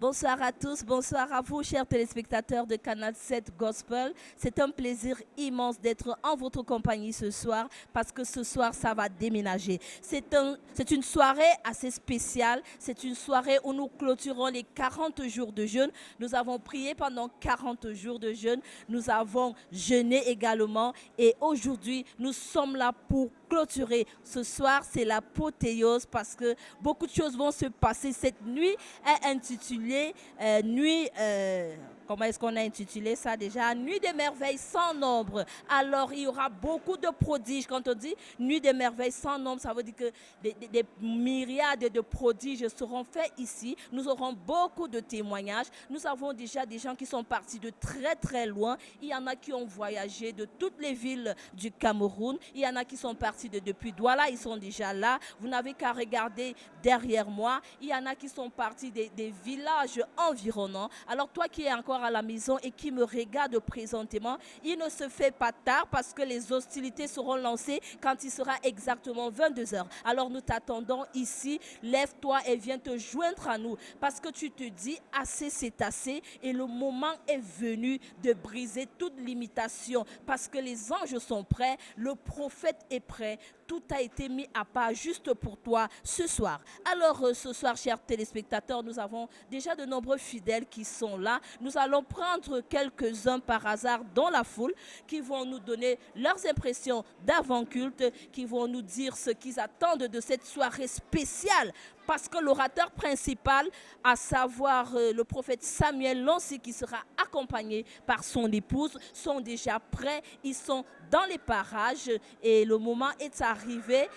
Bonsoir à tous, bonsoir à vous, chers téléspectateurs de Canal 7 Gospel. C'est un plaisir immense d'être en votre compagnie ce soir parce que ce soir, ça va déménager. C'est une soirée assez spéciale. C'est une soirée où nous clôturons les 40 jours de jeûne. Nous avons prié pendant 40 jours de jeûne. Nous avons jeûné également. Et aujourd'hui, nous sommes là pour clôturer. Ce soir, c'est l'apothéose parce que beaucoup de choses vont se passer. Cette nuit est intitulée Nuit. Comment est-ce qu'on a intitulé ça déjà? Nuit des merveilles sans nombre. Alors, il y aura beaucoup de prodiges. Quand on dit nuit des merveilles sans nombre, ça veut dire que des myriades de prodiges seront faits ici. Nous aurons beaucoup de témoignages. Nous avons déjà des gens qui sont partis de très très loin. Il y en a qui ont voyagé de toutes les villes du Cameroun. Il y en a qui sont partis depuis Douala. Ils sont déjà là. Vous n'avez qu'à regarder derrière moi. Il y en a qui sont partis des villages environnants. Alors toi qui es encore à la maison et qui me regarde présentement, il ne se fait pas tard parce que les hostilités seront lancées quand il sera exactement 22 heures. Alors nous t'attendons ici. Lève-toi et viens te joindre à nous parce que tu te dis assez c'est assez et le moment est venu de briser toute limitation parce que les anges sont prêts, le prophète est prêt. Tout a été mis à part juste pour toi ce soir. Alors ce soir, chers téléspectateurs, nous avons déjà de nombreux fidèles qui sont là. Nous allons prendre quelques-uns par hasard dans la foule qui vont nous donner leurs impressions d'avant-culte, qui vont nous dire ce qu'ils attendent de cette soirée spéciale. Parce que l'orateur principal, à savoir le prophète Samuel Lancy, qui sera accompagné par son épouse, sont déjà prêts. Ils sont dans les parages et le moment est arrivé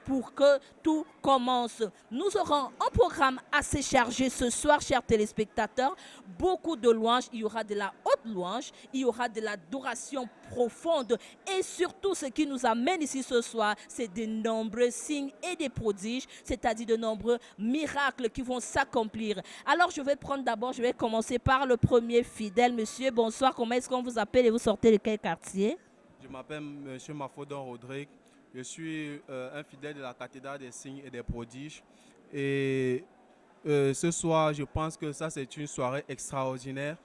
pour que tout commence. Nous aurons un programme assez chargé ce soir, chers téléspectateurs. Beaucoup de louanges, il y aura de la haute louange, il y aura de l'adoration profonde et surtout ce qui nous amène ici ce soir, c'est de nombreux signes et des prodiges, c'est-à-dire de nombreux miracles qui vont s'accomplir. Alors je vais commencer par le premier fidèle. Monsieur, bonsoir, comment est-ce qu'on vous appelle et vous sortez de quel quartier? Je m'appelle M. Mafodon Rodrigue. Je suis un fidèle de la cathédrale des signes et des prodiges. Et ce soir, je pense que ça, c'est une soirée extraordinaire.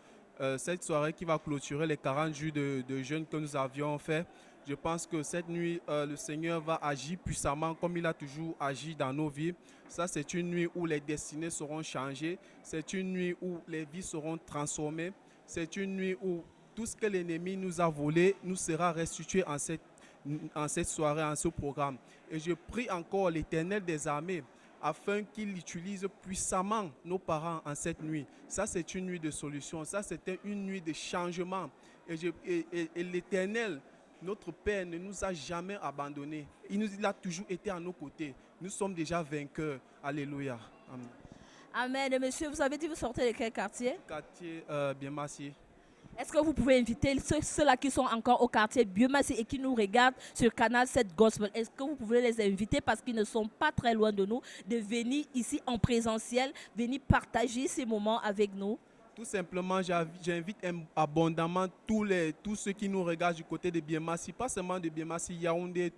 Cette soirée qui va clôturer les 40 jours de jeûne que nous avions fait. Je pense que cette nuit, le Seigneur va agir puissamment comme il a toujours agi dans nos vies. Ça, c'est une nuit où les destinées seront changées. C'est une nuit où les vies seront transformées. C'est une nuit où tout ce que l'ennemi nous a volé nous sera restitué en cette soirée, en ce programme. Et je prie encore l'Éternel des armées afin qu'il utilise puissamment nos parents en cette nuit. Ça, c'est une nuit de solution. Ça, c'était une nuit de changement. Et l'Éternel, notre Père, ne nous a jamais abandonnés. Il a toujours été à nos côtés. Nous sommes déjà vainqueurs. Alléluia. Amen. Amen. Monsieur, vous avez dit vous sortez de quel quartier? Quartier bien massé. Est-ce que vous pouvez inviter ceux-là qui sont encore au quartier Biomassé et qui nous regardent sur Canal 7 Gospel? Est-ce que vous pouvez les inviter parce qu'ils ne sont pas très loin de nous, de venir ici en présentiel, venir partager ces moments avec nous? Tout simplement, j'invite abondamment tous ceux qui nous regardent du côté de Biemassi, pas seulement de Biemassi, Yaoundé,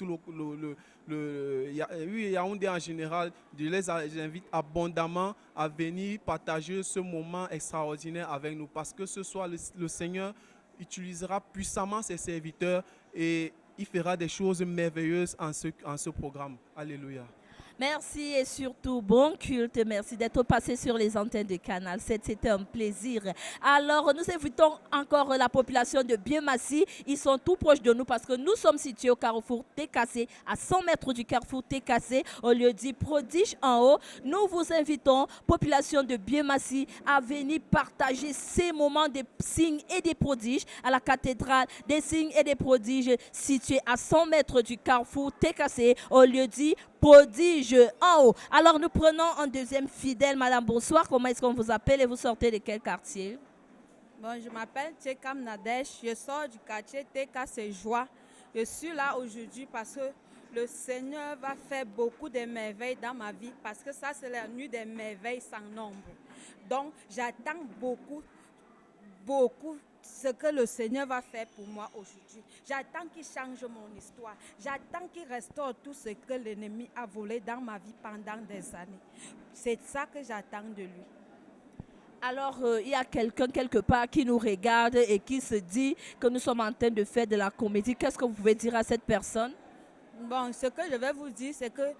oui, Yaoundé en général. J'invite abondamment à venir partager ce moment extraordinaire avec nous parce que ce soir, le Seigneur utilisera puissamment ses serviteurs et il fera des choses merveilleuses en ce programme. Alléluia. Merci et surtout bon culte. Merci d'être passé sur les antennes de Canal 7. C'était un plaisir. Alors, nous invitons encore la population de Biemassi. Ils sont tout proches de nous parce que nous sommes situés au carrefour TKC, à 100 mètres du carrefour TKC, au lieu dit prodige en haut. Nous vous invitons, population de Biemassi, à venir partager ces moments de signes et des prodiges à la cathédrale des signes et des prodiges située à 100 mètres du carrefour TKC, au lieu dit prodige en haut. Alors nous prenons un deuxième fidèle. Madame, bonsoir. Comment est-ce qu'on vous appelle et vous sortez de quel quartier? Bon, je m'appelle Tchekam Nadesh. Je sors du quartier TK C'est Joie. Je suis là aujourd'hui parce que le Seigneur va faire beaucoup de merveilles dans ma vie parce que ça, c'est la nuit des merveilles sans nombre. Donc, j'attends beaucoup ce que le Seigneur va faire pour moi aujourd'hui. J'attends qu'il change mon histoire. J'attends qu'il restaure tout ce que l'ennemi a volé dans ma vie pendant des années. C'est ça que j'attends de lui. Alors, il y a quelqu'un quelque part qui nous regarde et qui se dit que nous sommes en train de faire de la comédie. Qu'est-ce que vous pouvez dire à cette personne? Bon, ce que je vais vous dire, c'est que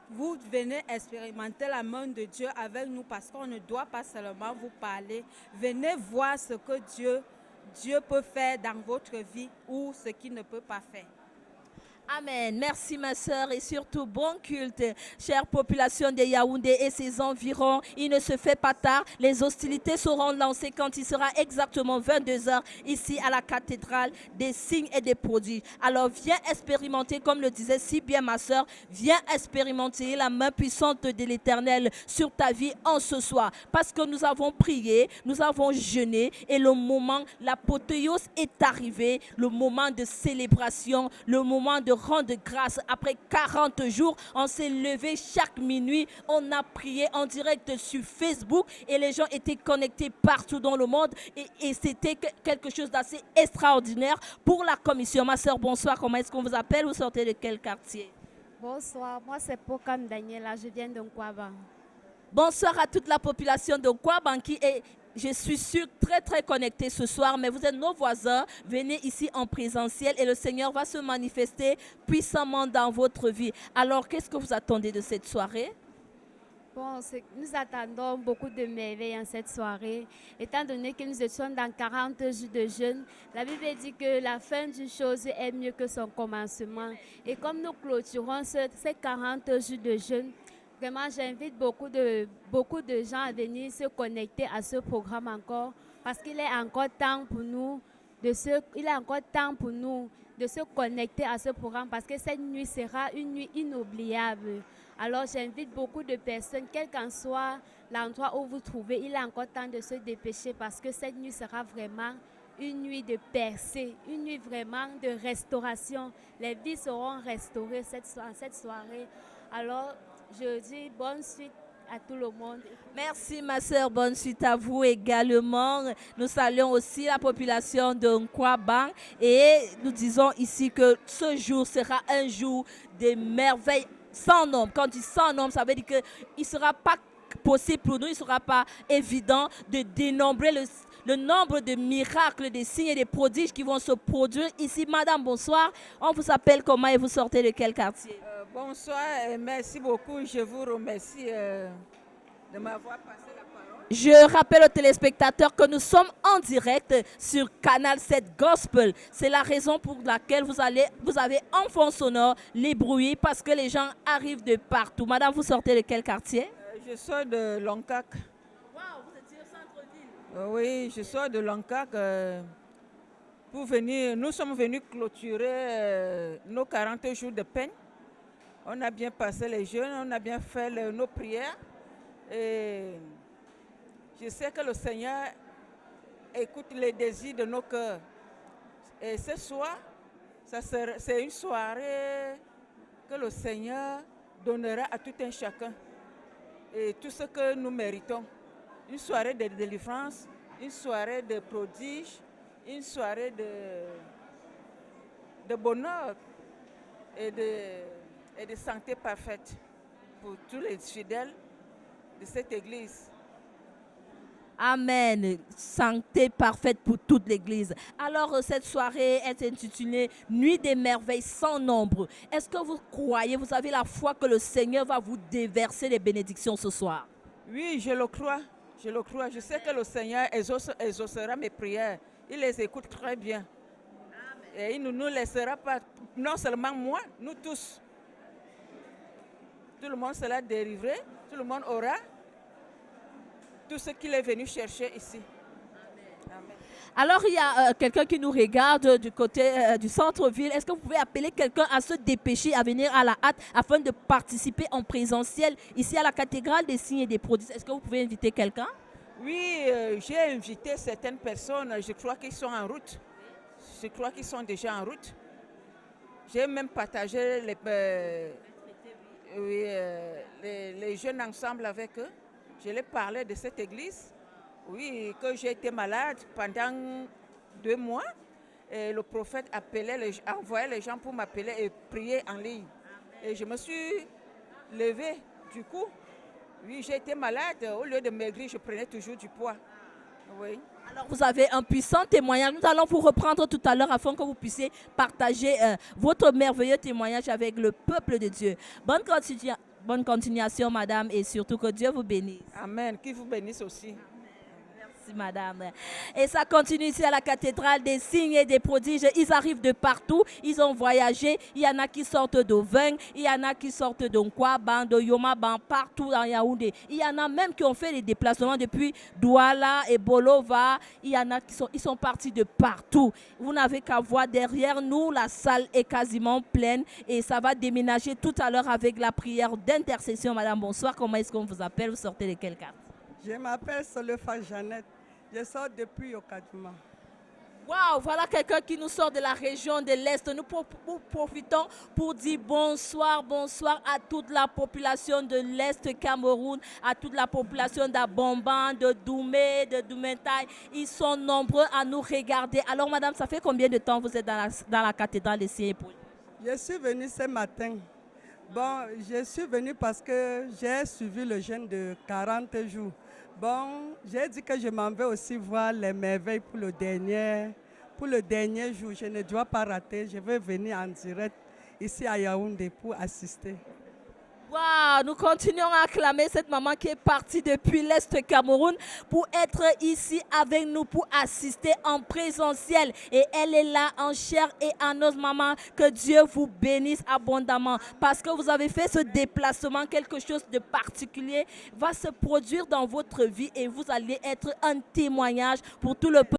vous venez expérimenter la main de Dieu avec nous parce qu'on ne doit pas seulement vous parler. Venez voir ce que Dieu peut faire dans votre vie ou ce qu'il ne peut pas faire. Amen. Merci ma sœur et surtout bon culte. Chère population de Yaoundé et ses environs, il ne se fait pas tard. Les hostilités seront lancées quand il sera exactement 22 heures ici à la cathédrale des signes et des prodiges. Alors viens expérimenter, comme le disait si bien ma sœur, viens expérimenter la main puissante de l'Éternel sur ta vie en ce soir. Parce que nous avons prié, nous avons jeûné et le moment, l'apothéose est arrivé, le moment de célébration, le moment de rendre grâce. Après 40 jours, on s'est levé chaque minuit, on a prié en direct sur Facebook et les gens étaient connectés partout dans le monde et c'était quelque chose d'assez extraordinaire pour la commission. Ma soeur, bonsoir, comment est-ce qu'on vous appelle? Vous sortez de quel quartier? Bonsoir, moi c'est Pokam Daniela, je viens de Nkwaba. Bonsoir à toute la population de Nkwaban qui est, je suis sûre, très connectée ce soir, mais vous êtes nos voisins. Venez ici en présentiel et le Seigneur va se manifester puissamment dans votre vie. Alors, qu'est-ce que vous attendez de cette soirée? Bon, nous attendons beaucoup de merveilles en cette soirée, étant donné que nous étions dans 40 jours de jeûne. La Bible dit que la fin d'une chose est mieux que son commencement. Et comme nous clôturons ces 40 jours de jeûne, vraiment, j'invite beaucoup de gens à venir se connecter à ce programme encore, parce qu'il est encore temps pour nous de se connecter à ce programme, parce que cette nuit sera une nuit inoubliable. Alors, j'invite beaucoup de personnes, quel qu'en soit l'endroit où vous trouvez, il est encore temps de se dépêcher, parce que cette nuit sera vraiment une nuit de percée, une nuit vraiment de restauration. Les vies seront restaurées cette soirée. Alors, je dis bonne suite à tout le monde. Merci ma sœur, bonne suite à vous également. Nous saluons aussi la population de Nkwaban et nous disons ici que ce jour sera un jour de merveilles sans nombre. Quand on dit sans nombre, ça veut dire qu'il ne sera pas possible pour nous, il ne sera pas évident de dénombrer le nombre de miracles, des signes et des prodiges qui vont se produire ici. Madame, bonsoir. On vous appelle comment et vous sortez de quel quartier? Bonsoir et merci beaucoup. Je vous remercie de m'avoir passé la parole. Je rappelle aux téléspectateurs que nous sommes en direct sur Canal 7 Gospel. C'est la raison pour laquelle vous avez en fond sonore les bruits parce que les gens arrivent de partout. Madame, vous sortez de quel quartier? Je sors de Loncac. Wow, vous étiez au centre-ville. Oui, je sors de Loncac pour venir. Nous sommes venus clôturer nos 40 jours de peine. On a bien passé les jeûnes, on a bien fait nos prières. Et je sais que le Seigneur écoute les désirs de nos cœurs. Et ce soir, c'est une soirée que le Seigneur donnera à tout un chacun. Et tout ce que nous méritons. Une soirée de délivrance, une soirée de prodige, une soirée de bonheur et de santé parfaite pour tous les fidèles de cette église. Amen. Santé parfaite pour toute l'église. Alors, cette soirée est intitulée Nuit des merveilles sans nombre. Est-ce que vous croyez, vous avez la foi que le Seigneur va vous déverser les bénédictions ce soir? Oui, je le crois. Je le crois. Je sais que le Seigneur exaucera mes prières. Il les écoute très bien. Et il ne nous laissera pas, non seulement moi, nous tous. Tout le monde sera délivré, tout le monde aura tout ce qu'il est venu chercher ici. Amen. Alors, il y a quelqu'un qui nous regarde du côté du centre-ville. Est-ce que vous pouvez appeler quelqu'un à se dépêcher, à venir à la hâte afin de participer en présentiel ici à la cathédrale des signes et des prodiges? Est-ce que vous pouvez inviter quelqu'un? Oui, j'ai invité certaines personnes. Je crois qu'ils sont en route. Je crois qu'ils sont déjà en route. J'ai même partagé les jeunes ensemble avec eux. Je leur parlais de cette église. Oui, que j'ai été malade pendant 2 mois. Et le prophète envoyait les gens pour m'appeler et prier en ligne. Et je me suis levée du coup Oui, j'ai été malade. Au lieu de maigrir, je prenais toujours du poids. Oui. Alors, vous avez un puissant témoignage. Nous allons vous reprendre tout à l'heure afin que vous puissiez partager votre merveilleux témoignage avec le peuple de Dieu. Bonne continuation, madame, et surtout que Dieu vous bénisse. Amen. Qu'il vous bénisse aussi. Merci, madame. Et ça continue ici à la cathédrale des signes et des prodiges. Ils arrivent de partout. Ils ont voyagé. Il y en a qui sortent d'Oveng. Il y en a qui sortent d'Onkwaban, de Yomaban, partout dans Yaoundé. Il y en a même qui ont fait les déplacements depuis Douala et Bolova. Il y en a qui sont partis de partout. Vous n'avez qu'à voir derrière nous, la salle est quasiment pleine et ça va déménager tout à l'heure avec la prière d'intercession. Madame, bonsoir. Comment est-ce qu'on vous appelle? Vous sortez de quelle carte? Je m'appelle Solefa Jeannette. Je sors depuis Okadjouma. Waouh, voilà quelqu'un qui nous sort de la région de l'Est. Nous profitons pour dire bonsoir à toute la population de l'Est Cameroun, à toute la population d'Abomban, de Doumé, de Doumentai. Ils sont nombreux à nous regarder. Alors, madame, ça fait combien de temps vous êtes dans la cathédrale des Signes et Prodiges? Je suis venue ce matin. Bon, je suis venue parce que j'ai suivi le jeûne de 40 jours. Bon, j'ai dit que je m'en vais aussi voir les merveilles pour le dernier jour. Je ne dois pas rater. Je vais venir en direct ici à Yaoundé pour assister. Wow, nous continuons à acclamer cette maman qui est partie depuis l'Est Cameroun pour être ici avec nous, pour assister en présentiel. Et elle est là en chair et en os, maman. Que Dieu vous bénisse abondamment. Parce que vous avez fait ce déplacement, quelque chose de particulier va se produire dans votre vie et vous allez être un témoignage pour tout le peuple.